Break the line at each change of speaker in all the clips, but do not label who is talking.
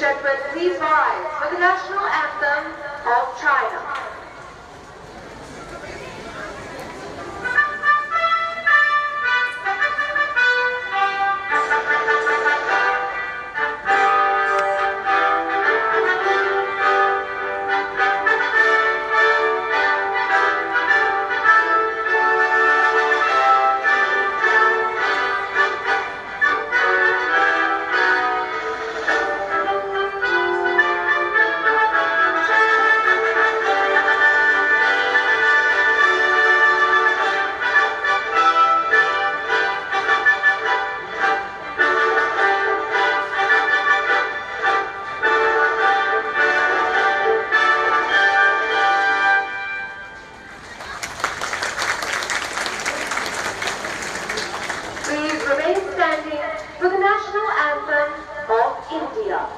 gentlemen, please rise for the national anthem of China. Please remain standing for the national anthem of India.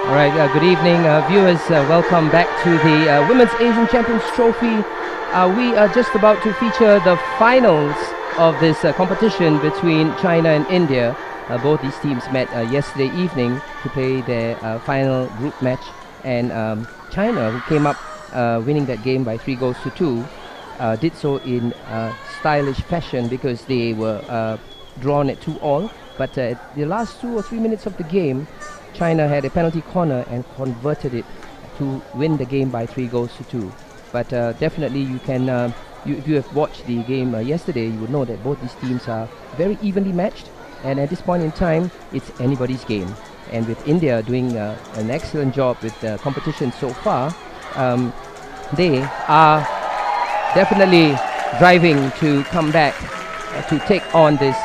All right, good evening, viewers. Welcome back to the Women's Asian Champions Trophy. We are just about to feature the finals of this competition between China and India. Both these teams met yesterday evening to play their final group match, and China, who came up winning that game by 3-2, did so in stylish fashion because they were drawn at 2-all. But at the last 2 or 3 minutes of the game, China had a penalty corner and converted it to win the game by 3-2. But definitely you can, if you have watched the game yesterday, you would know that both these teams are very evenly matched, and at this point in time, it's anybody's game. And with India doing an excellent job with the competition so far, they are definitely driving to come back to take on this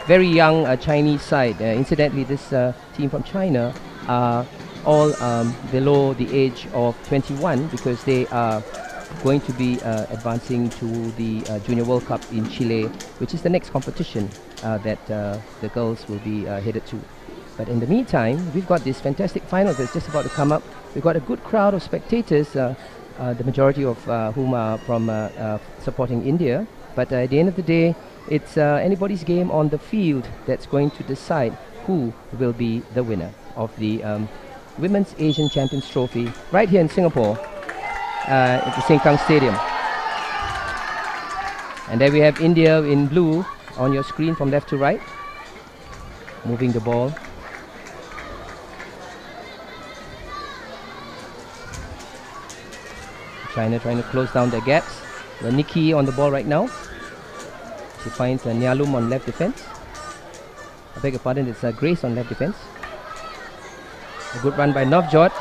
very young Chinese side. Incidentally, this team from China are all below the age of 21 because they are going to be advancing to the Junior World Cup in Chile, which is the next competition that the girls will be headed to. But in the meantime, we've got this fantastic final that's just about to come up. We've got a good crowd of spectators, the majority of whom are from supporting India. But at the end of the day, it's anybody's game on the field that's going to decide who will be the winner of the Women's Asian Champions Trophy right here in Singapore at the Sengkang Stadium. And there we have India in blue on your screen from left to right, moving the ball. China trying to close down their gaps. Nikki on the ball right now. She finds Nyalum on left defense. I beg your pardon, it's Grace on left defense. A good run by Navjot.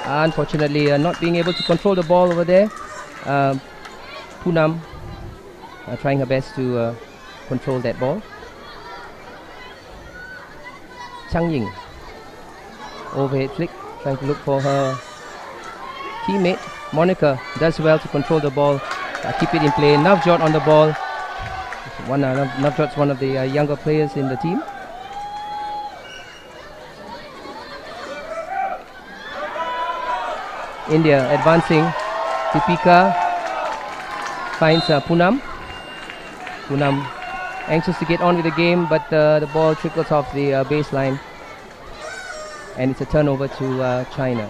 Unfortunately, not being able to control the ball over there. Poonam trying her best to control that ball. Chang Ying. Overhead flick, trying to look for her teammate. Monica does well to control the ball, keep it in play. Navjot on the ball. Navjot's one of the younger players in the team. India advancing. Deepika finds Poonam. Poonam anxious to get on with the game, but the ball trickles off the baseline, and it's a turnover to China.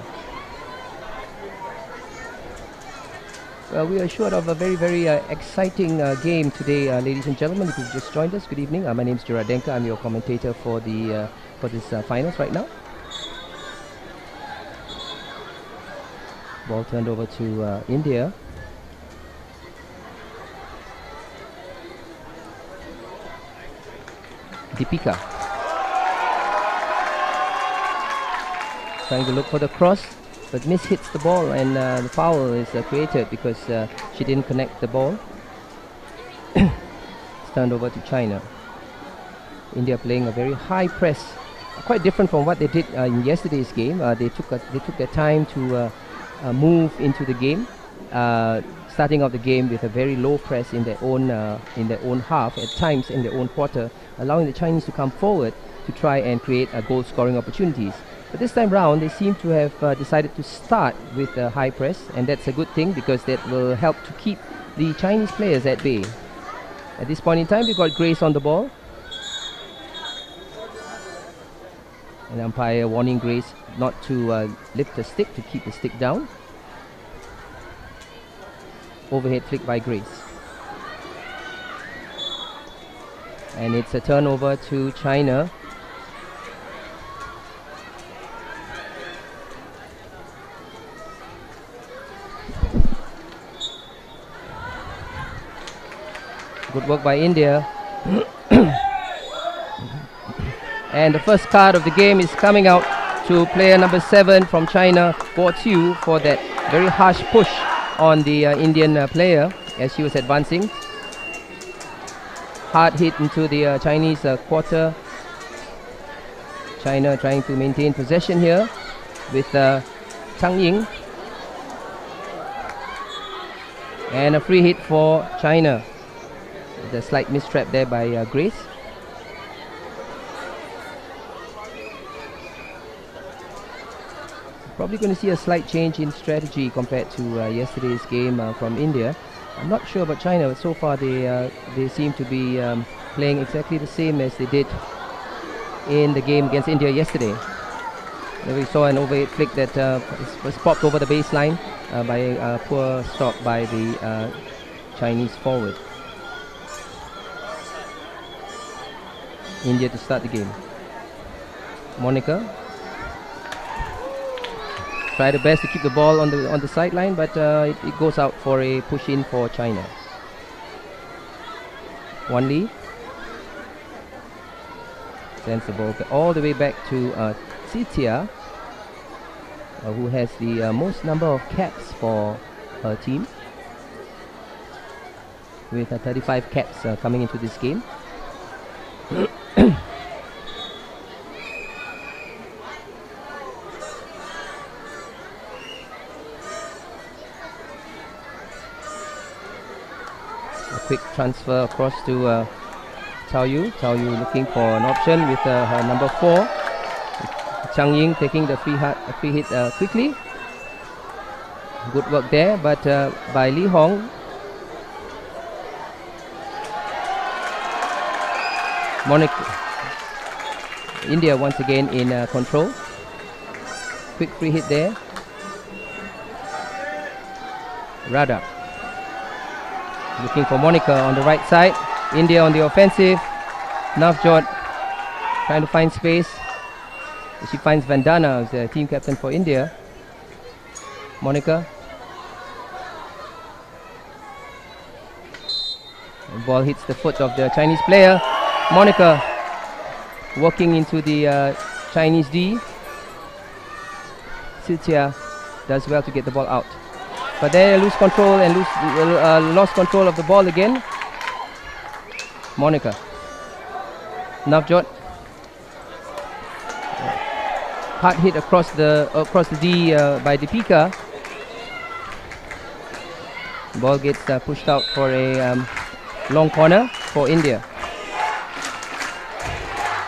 Well, we are short of a very, very exciting game today, ladies and gentlemen. If you've just joined us, good evening. My name is Gerard Denka. I'm your commentator for the for this finals right now. Ball turned over to India. Deepika trying to look for the cross, but mishits the ball, and the foul is created because she didn't connect the ball. It's turned over to China. India playing a very high press, quite different from what they did in yesterday's game. They took their time to move into the game, starting off the game with a very low press in their own half, at times in their own quarter, allowing the Chinese to come forward to try and create goal scoring opportunities. But this time round, they seem to have decided to start with a high press, and that's a good thing because that will help to keep the Chinese players at bay. At this point in time, we've got Grace on the ball. An umpire warning Grace not to lift the stick, to keep the stick down. Overhead flick by Grace. And it's a turnover to China. Good work by India. And the first card of the game is coming out to player number 7 from China, Guo Qiu, for that very harsh push on the Indian player as she was advancing. Hard hit into the Chinese quarter. China trying to maintain possession here with Chang Ying. And a free hit for China. The slight mistrap there by Grace. Probably going to see a slight change in strategy compared to yesterday's game from India. I'm not sure about China, but so far they seem to be playing exactly the same as they did in the game against India yesterday. We saw an overhead flick that was popped over the baseline by a poor stop by the Chinese forward. India to start the game. Monica try the best to keep the ball on the sideline, but it goes out for a push in for China. Wan Lee sends the ball all the way back to Tsitia, who has the most number of caps for her team, with 35 caps coming into this game. Quick transfer across to Cao Yu. Cao Yu looking for an option with her number 4. Chang Ying taking the free hit quickly. Good work there, but by Li Hong. Monica. India once again in control. Quick free hit there. Radha looking for Monica on the right side. India on the offensive. Navjot trying to find space. She finds Vandana, who's the team captain for India. Monica. The ball hits the foot of the Chinese player. Monica walking into the Chinese D. Tsitia does well to get the ball out. But they lose control and lost control of the ball again. Monica. Navjot. Hard hit across the D by Deepika. Ball gets pushed out for a long corner for India.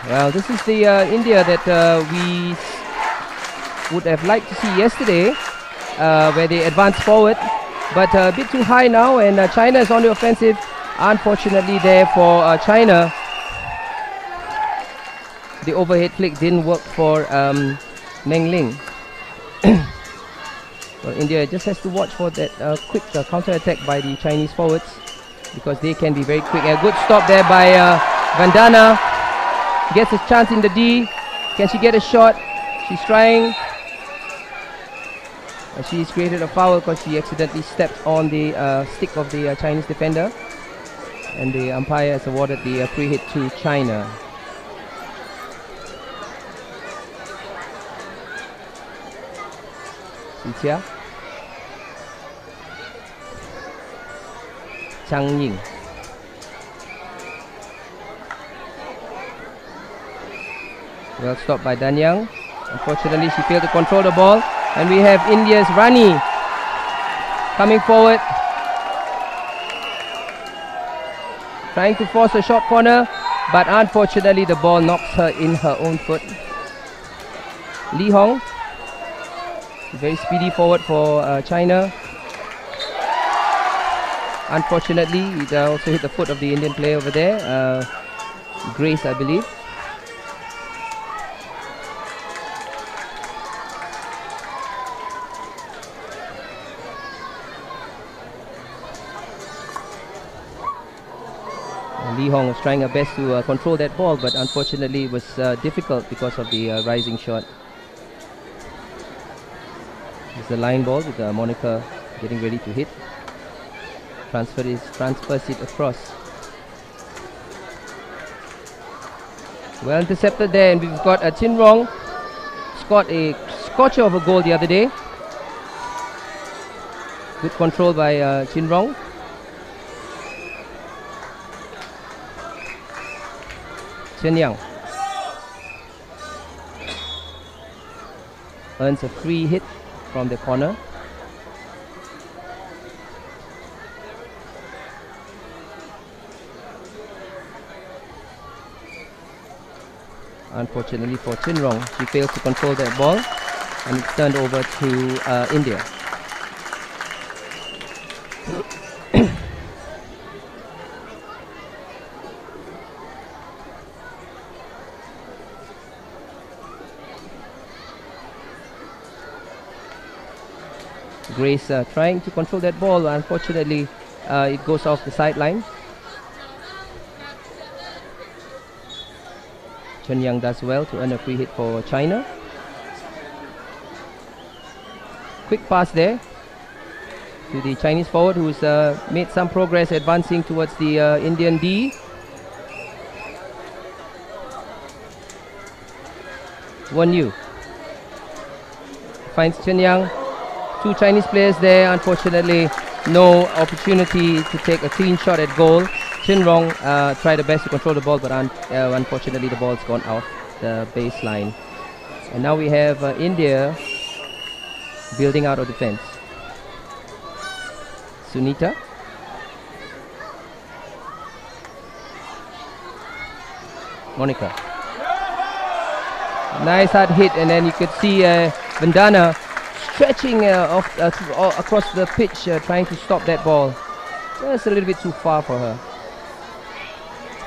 Well, this is the India that we would have liked to see yesterday, where they advanced forward, but a bit too high now, and China is on the offensive. Unfortunately there for China, the overhead flick didn't work for Meng Ling. Well, India just has to watch for that quick counter-attack by the Chinese forwards, because they can be very quick. A good stop there by Vandana. Gets a chance in the D. Can she get a shot? She's trying. She's created a foul because she accidentally stepped on the stick of the Chinese defender, and the umpire has awarded the free hit to China. Xia, Chang Ying. Well stopped by Danyang. Unfortunately, she failed to control the ball, and we have India's Rani coming forward, trying to force a short corner, but unfortunately the ball knocks her in her own foot. Li Hong, very speedy forward for China. Unfortunately, it also hit the foot of the Indian player over there, Grace, I believe. Li Hong was trying her best to control that ball, but unfortunately it was difficult because of the rising shot. It's the line ball with Monica getting ready to hit. Transfers it across. Well intercepted there, and we've got Chin Rong. Scored a scorcher of a goal the other day. Good control by Chin Rong. Chen Yang earns a free hit from the corner. Unfortunately for Chin Rong, she fails to control that ball, and it's turned over to India. Grace trying to control that ball. Unfortunately, it goes off the sideline. Chen Yang does well to earn a free hit for China. Quick pass there to the Chinese forward, who's made some progress advancing towards the Indian D. Wen Yu finds Chen Yang. Two Chinese players there. Unfortunately, no opportunity to take a clean shot at goal. Chin Rong tried the best to control the ball, but unfortunately the ball's gone off the baseline. And now we have India building out of defense. Sunita. Monica. Nice hard hit, and then you could see Vandana stretching across the pitch, trying to stop that ball. Just a little bit too far for her.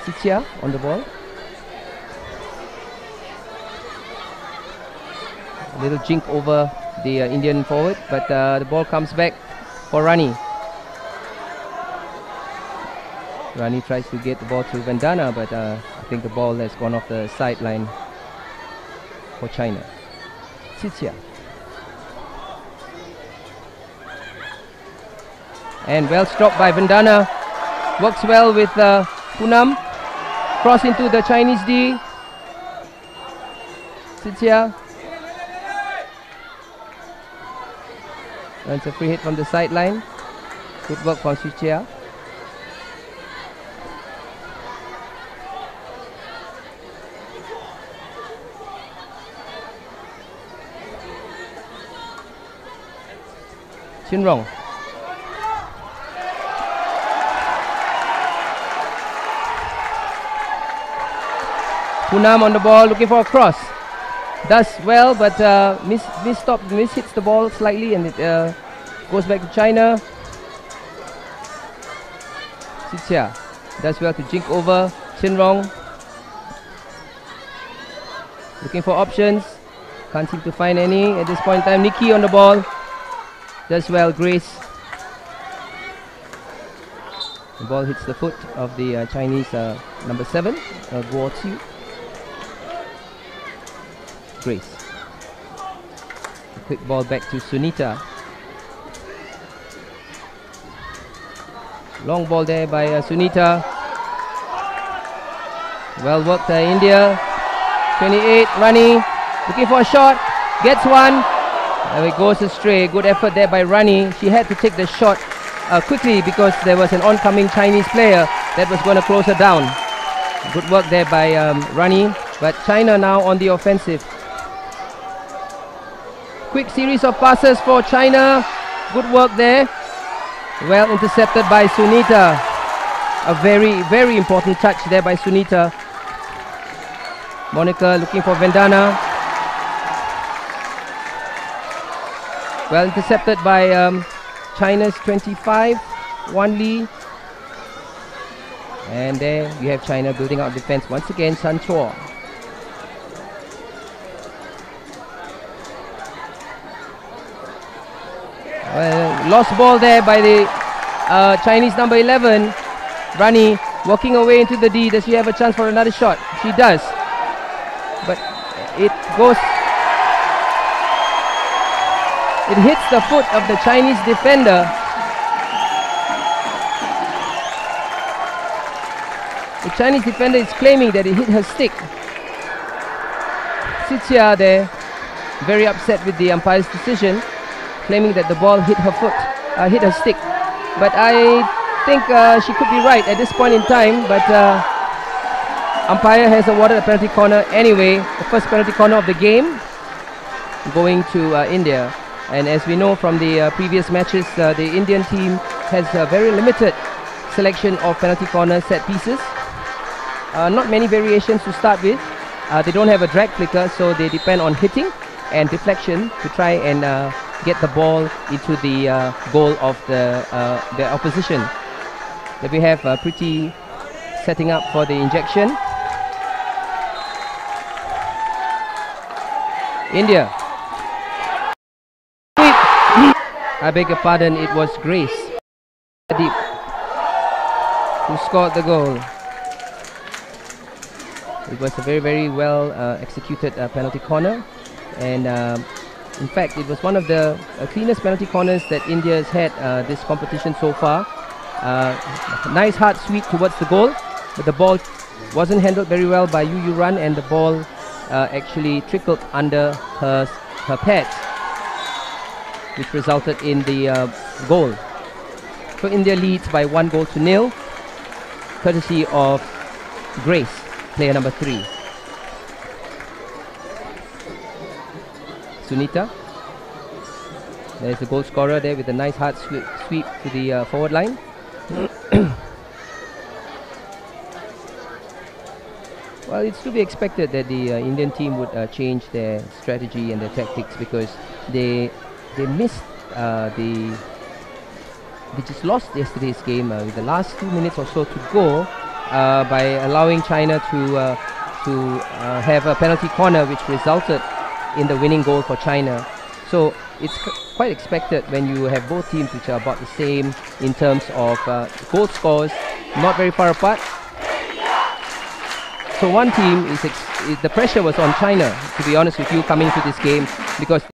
Sitia on the ball. A little jink over the Indian forward, but the ball comes back for Rani. Rani tries to get the ball to Vandana, but I think the ball has gone off the sideline for China. Sitia. And well stopped by Vandana. Works well with Poonam. Cross into the Chinese D. Sitia earns a free hit from the sideline. Good work from Sitia. Chin Rong. Poonam on the ball, looking for a cross. Does well, but hits the ball slightly, and it goes back to China. Sitia does well to jink over Chin Rong. Looking for options. Can't seem to find any at this point in time. Nikki on the ball. Does well, Grace. The ball hits the foot of the Chinese number 7, Guo Qiu. Grace. A quick ball back to Sunita. Long ball there by Sunita. Well worked, India. 28, Rani. Looking for a shot. Gets one. And it goes astray. Good effort there by Rani. She had to take the shot quickly because there was an oncoming Chinese player that was going to close her down. Good work there by Rani. But China now on the offensive. Quick series of passes for China. Good work there. Well intercepted by Sunita. A very, very important touch there by Sunita. Monica looking for Vandana. Well intercepted by China's 25, Wan Li. And there you have China building out defense once again, San Chua. Well, lost ball there by the Chinese number 11, Rani, walking away into the D. Does she have a chance for another shot? She does. But it goes... It hits the foot of the Chinese defender. The Chinese defender is claiming that it hit her stick. Sitia there, very upset with the umpire's decision, claiming that the ball hit her foot, hit her stick. But I think she could be right at this point in time. But umpire has awarded a penalty corner anyway. The first penalty corner of the game going to India. And as we know from the previous matches, the Indian team has a very limited selection of penalty corner set pieces. Not many variations to start with. They don't have a drag flicker, so they depend on hitting and deflection to try and get the ball into the goal of the opposition. Then we have Pretty setting up for the injection. India. I beg your pardon, it was Grace Deep who scored the goal. It was a very, very well executed penalty corner, and in fact it was one of the cleanest penalty corners that India has had this competition so far. Nice hard sweep towards the goal, but the ball wasn't handled very well by Yu Ran, and the ball actually trickled under her pads, which resulted in the goal. So India leads by 1-0, courtesy of Grace, player number 3. Sunita. There's the goal scorer there with a nice hard sweep to the forward line. Well, it's to be expected that the Indian team would change their strategy and their tactics, because they missed they just lost yesterday's game with the last 2 minutes or so to go by allowing China to have a penalty corner, which resulted in the winning goal for China. So it's quite expected when you have both teams which are about the same in terms of goal scores, not very far apart. So one team the pressure was on China, to be honest with you, coming to this game, because